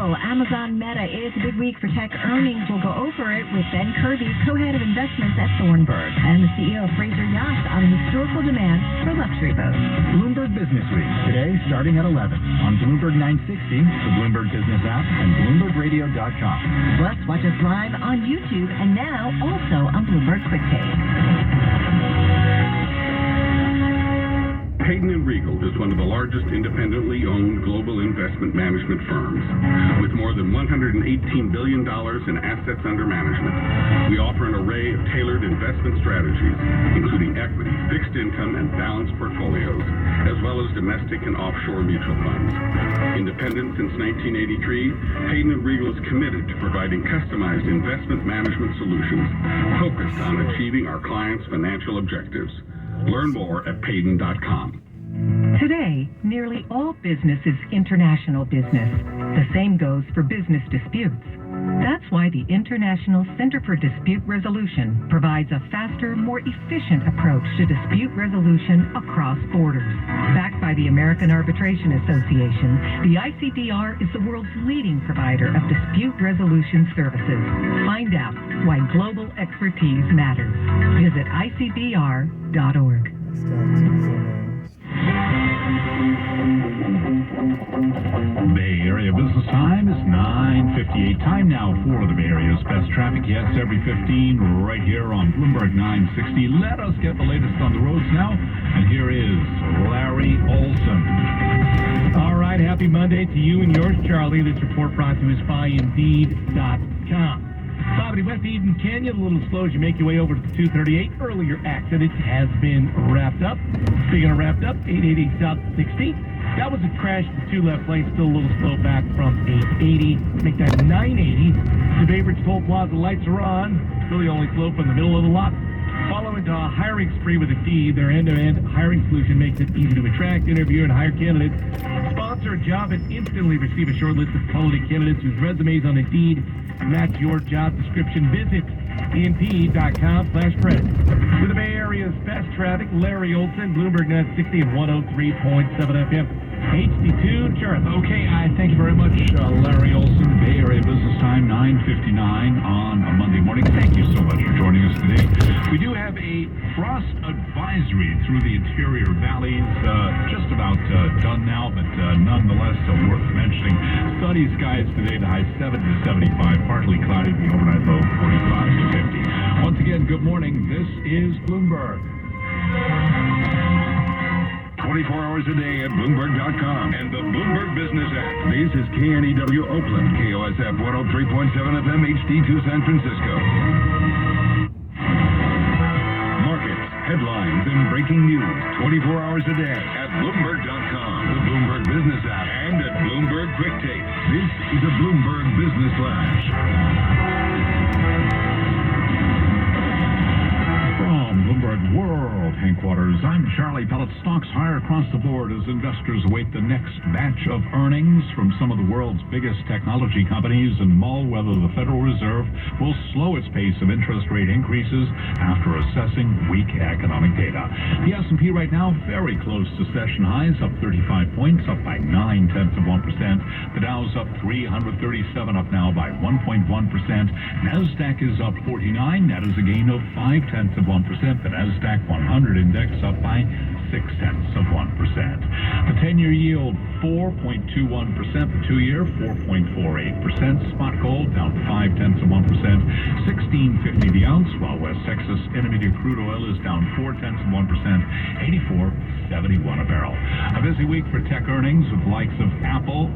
Well, Amazon Meta is a big week for tech earnings. We'll go over it with Ben Kirby, co-head of investments at Thornburg, and the CEO of Fraser Yachts on historical demand for luxury boats. Bloomberg Business Week, today starting at 11 on Bloomberg 960, the Bloomberg Business app, and BloombergRadio.com. Plus, watch us live on YouTube and now also on Bloomberg Quick Take. Hayden & Regal is one of the largest independently owned global investment management firms. With more than $118 billion in assets under management, we offer an array of tailored investment strategies, including equity, fixed income, and balanced portfolios, as well as domestic and offshore mutual funds. Independent since 1983, Hayden & Regal is committed to providing customized investment management solutions focused on achieving our clients' financial objectives. Learn more at Payden.com. Today, nearly all business is international business. The same goes for business disputes. That's why the International Center for Dispute Resolution provides a faster, more efficient approach to dispute resolution across borders. Backed by the American Arbitration Association, the ICDR is the world's leading provider of dispute resolution services. Find out why global expertise matters. Visit ICDR.org. Bay Area business time is 9:58. Time now for the Bay Area's best traffic. Yes, every 15 right here on Bloomberg 960. Let us get the latest on the roads now. And here is Larry Olson. All right, happy Monday to you and yours, Charlie. This report brought to us by Indeed.com. Property west of Eden Canyon, a little slow as you make your way over to the 238. Earlier accident has been wrapped up. Speaking of wrapped up, 880 South 16. That was a crash. The two left lanes still a little slow back from 880. Make that 980. The Baybridge Toll Plaza lights are on. Really only slow from the middle of the lot. Follow into a hiring spree with Indeed. Their end-to-end hiring solution makes it easy to attract, interview, and hire candidates. Sponsor a job and instantly receive a short list of quality candidates whose resumes on Indeed match your job description. Visit Indeed.com/credit. With the Bay Area's best traffic, Larry Olson, Bloomberg 960 and 103.7 FM. HD2 insurance. Okay, thank you very much, Larry Olson. Bay Area business time, 9:59 on a Monday morning. Thank you so much for joining us today. We do have a frost advisory through the interior valleys, just about done now, but nonetheless worth mentioning. Sunny skies today, the high 70 to 75, partly cloudy, the overnight low 45 to 50. Once again, good morning. This is Bloomberg. 24 hours a day at Bloomberg.com and the Bloomberg Business app. This is KNEW Oakland, KOSF 103.7 FM, HD2 San Francisco. Markets, headlines, and breaking news 24 hours a day at Bloomberg.com, the Bloomberg Business app, and at Bloomberg Quick Take. This is a Bloomberg Business Flash. From Bloomberg World Headquarters, I'm Charlie Pellet. Stocks higher across the board as investors await the next batch of earnings from some of the world's biggest technology companies and mull whether the Federal Reserve will slow its pace of interest rate increases after assessing weak economic data. The S&P right now very close to session highs, up 35 points, up by 0.9%. The Dow's up 337, up now by 1.1%. Nasdaq is up 49. That is a gain of 0.5%. The Nasdaq 100 index up by 0.6%. The 10-year yield 4.21%. The 2-year 4.48%. Spot gold down 0.5%. 16.50 the ounce, while West Texas Intermediate crude oil is down 0.4%. 84.71 a barrel. A busy week for tech earnings with the likes of Apple,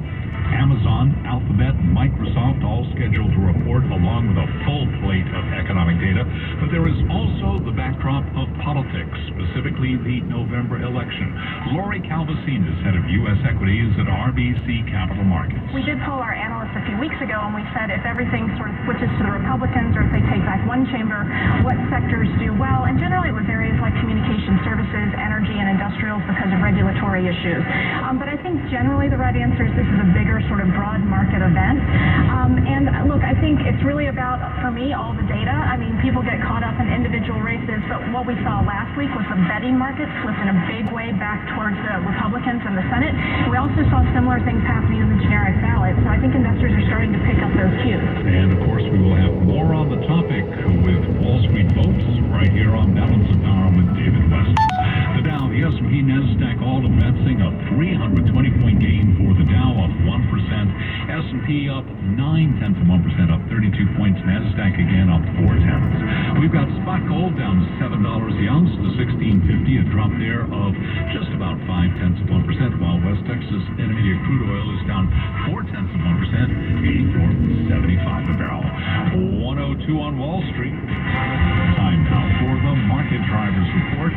Amazon, Alphabet, and Microsoft all scheduled to report along with a full plate of economic data. But there is also the backdrop of politics, specifically the November election. Lori Calvasine is head of U.S. equities at RBC Capital Markets. We did poll our analysts a few weeks ago, and we said if everything sort of switches to the Republicans or if they take back one chamber, what sectors do well? And generally it was areas like communication services, energy, and industrials because of regulatory issues. But I think generally the right answer is this is a bigger sort of broad market event. And look, I think it's really about, for me, all the data. I mean, people get caught up in individual races, but what we saw last week was the betting market flipped in a big way back towards the Republicans and the Senate. We also saw similar things happening in the generic ballot. So I think investors are starting to pick up those cues. And, of course, we will have more on the topic with Wall Street votes right here on Balance of Power with David West. The Dow, the S&P, NASDAQ all advancing, a 320-point gain for the Dow, up 1%. S&P up 0.9%, up 32 points. NASDAQ again up 0.4. We've got spot gold down $7 the ounce to $16.50, a drop there of just about 0.5%, while West Texas Intermediate crude oil is down 0.4%, 84.75 a barrel. 102 on Wall Street. Time now for the Market Drivers Report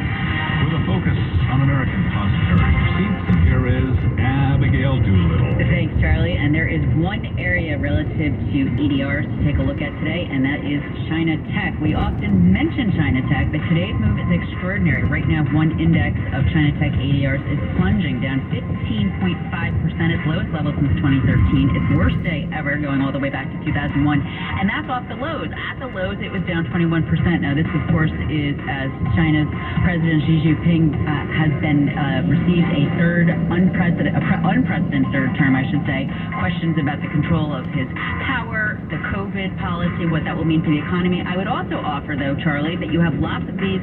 with a focus on American depository receipts. And here is Abigail Doolittle. Thanks, Charlie. And there is one area relative to EDRs to take a look at today, and that is China Tech. We often mention China Tech, but today's move is extraordinary. Right now, one index of China Tech ADRs is plunging down 15.5%, its lowest level since 2013. Its worst day ever, going all the way back to 2001. And that's off the lows. At the lows, it was down 21%. Now, this, of course, is as China's President Xi Jinping has been received a unprecedented third term, I should say. Questions about the control of his power, the COVID policy, what that will mean for the economy. I would also offer, though, Charlie, that you have lots of these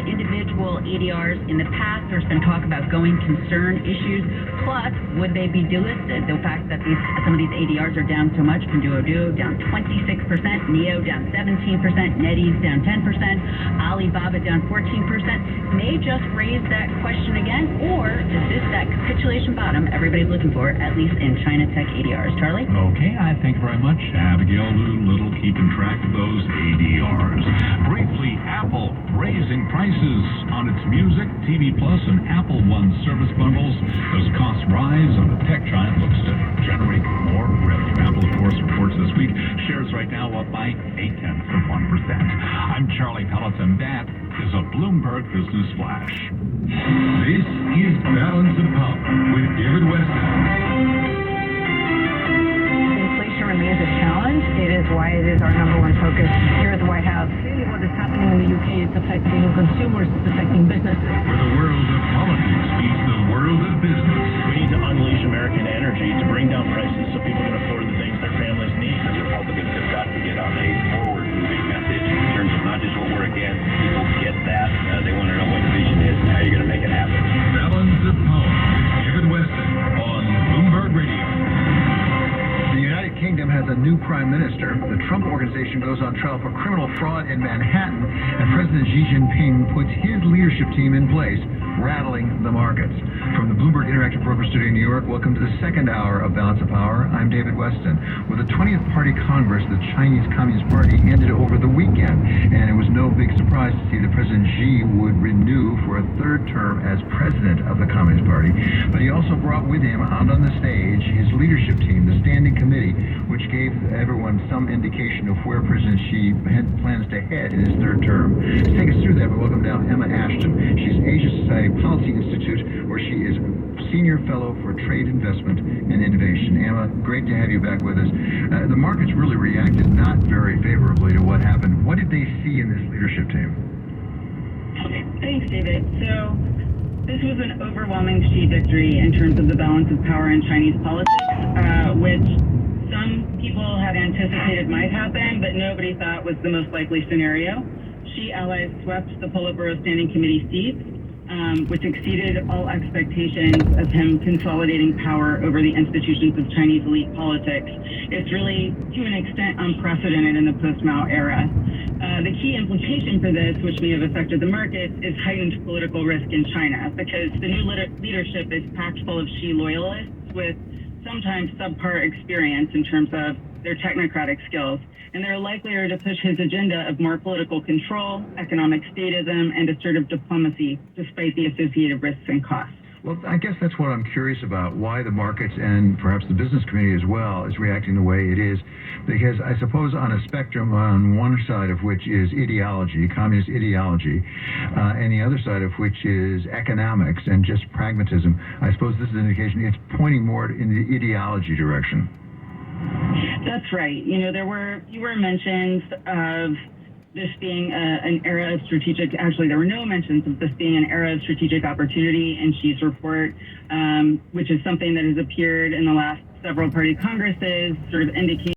individual ADRs. In the past, there's been talk about going concern issues. Plus, would they be delisted? The fact that some of these ADRs are down so much, Pinduoduo down 26%, NEO down 17%, NetEase down 10%, Alibaba down 14%, may just raise that question again, or is this that capitulation bottom everybody's looking for, at least in China Tech ADRs? Charlie? Okay, I thank you very much, Abigail Doolittle, keeping track of those ADRs. Briefly, Apple raising prices on its music, TV Plus, and Apple One service bundles as costs rise, and the tech giant looks to generate more revenue. Apple, of course, reports this week. Shares right now up by 0.8%. I'm Charlie Pellets, and that is a Bloomberg Business Flash. This is Balance of Power with David Weston. Inflation remains a challenge. It is why it is our number one focus here at the White House. Clearly, what is happening in the UK is affecting consumers, it's affecting businesses. Where the world of politics meets the world of business. We need to unleash American energy to bring down prices so people can afford the things their families need. The Republicans have got to get on a forward-moving message in terms of not just what we're against. People get that. They want to know what the vision is and how you're going to make it happen. Balance of Power with David Weston on Bloomberg Radio. The United Kingdom has a new prime minister. The Trump Organization goes on trial for criminal fraud in Manhattan, and President Xi Jinping puts his leadership team in place, rattling the markets. From the Bloomberg Interactive Broker Studio in New York, welcome to the second hour of Balance of Power. I'm David Weston. With the 20th Party Congress, the Chinese Communist Party ended over the weekend, and it was no big surprise to see that President Xi would renew for a third term as president of the Communist Party. But he also brought with him out on the stage his leadership team, the Standing Committee, which gave everyone some indication of where President Xi plans to head in his third term. To take us through that, we welcome now Emma Ashton. She's Asia Society Policy Institute, where she is Senior Fellow for Trade Investment and Innovation. Emma, great to have you back with us. The markets really reacted not very favorably to what happened. What did they see in this leadership team? Thanks, David. So this was an overwhelming Xi victory in terms of the balance of power in Chinese politics, which some people had anticipated might happen, but nobody thought was the most likely scenario. Xi allies swept the Politburo Standing Committee seats, which exceeded all expectations of him consolidating power over the institutions of Chinese elite politics. It's really, to an extent, unprecedented in the post-Mao era. The key implication for this, which may have affected the markets, is heightened political risk in China, because the new leadership is packed full of Xi loyalists with sometimes subpar experience in terms of their technocratic skills, and they're likelier to push his agenda of more political control, economic statism, and assertive diplomacy, despite the associated risks and costs. Well, I guess that's what I'm curious about, why the markets and perhaps the business community as well is reacting the way it is. Because I suppose on a spectrum, on one side of which is ideology, communist ideology, and the other side of which is economics and just pragmatism, I suppose this is an indication it's pointing more in the ideology direction. That's right. You know, there were mentions of this being an era of strategic, actually there were no mentions of this being an era of strategic opportunity in Xi's report, which is something that has appeared in the last several party congresses sort of indicate